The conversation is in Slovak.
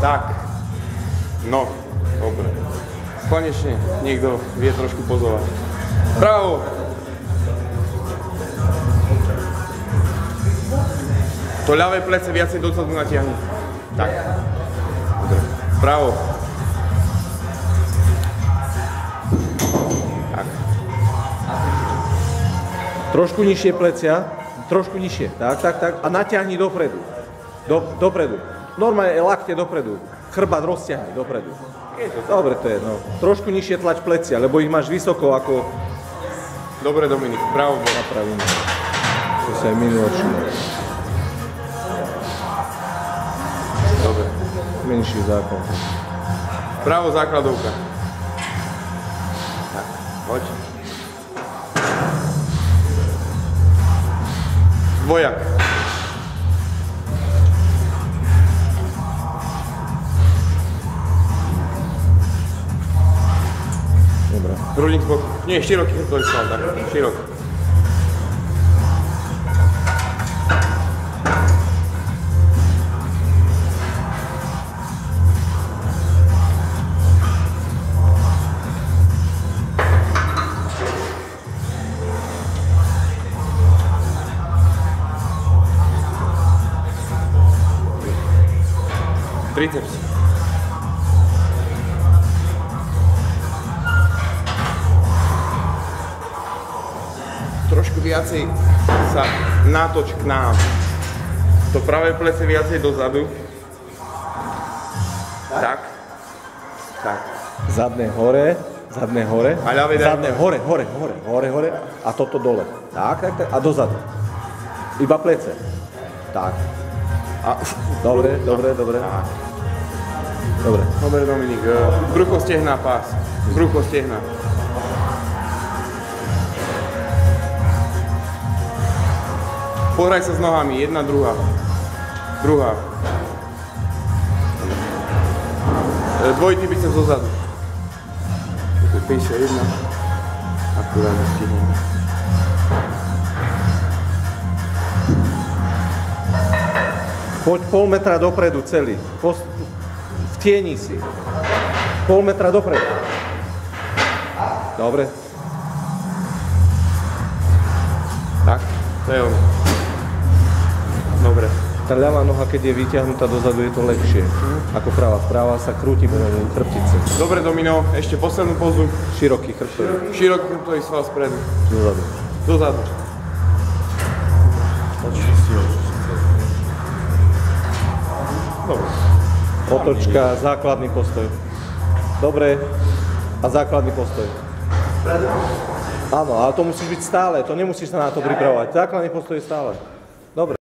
Tak. No, dobre. Konečne niekto vie trošku pozovať. Bravo! To ľavé plece viacej dozadu natiahni. Tak. Dobre. Bravo. Tak. Trošku nižšie plecia. Trošku nižšie. Tak. A natiahni dopredu. Dopredu. Normálne lakte dopredu. Chrbát rozťahni dopredu. Dobre to je, no. Trošku nižšie tlač plecia, lebo ich máš vysoko ako... Dobre, Dominik, bravo. Napravíme. To sa je minuločné. Dobre. Menší základ. Bravo, základovka. Tak, poď. Dvojak. Dobre. Hrudník z boku. Nie, široký chrbtový sval, tak. Široký. Triceps. Trošku viacej sa natoč k nám. To pravé plece viacej dozadu. Tak. Zadné hore. A ľavé daj. Zadné hore. A toto dole. Tak. A dozadu. Iba plece. Tak. A, Dobre. tak. Dobre. Dobre, Dominik. Brucho, stehna, pás. Brucho, stehna. Pohraj sa s nohami. Jedna, druhá. Druhá. Dvojitý biceps dozadu. 51. Akurát stihneme. Poď pol metra dopredu celý. Vtieni si. Pol metra dopredu. Dobre. Tak, to je ono. Dobre. Tá ľavá noha, keď je vyťahnutá dozadu, je to lepšie. Ako práva. Práva sa krúti chrbtice. Dobre, Domino, ešte poslednú pozu. Široký chrbtový. Široký chrbtový sval spredu. Dozadu. Dozadu. Dobre. Otočka, základný postoj. Dobre. A základný postoj. Áno, ale to musíš byť stále. To nemusíš sa na to pripravovať. Základný postoj je stále. Dobre.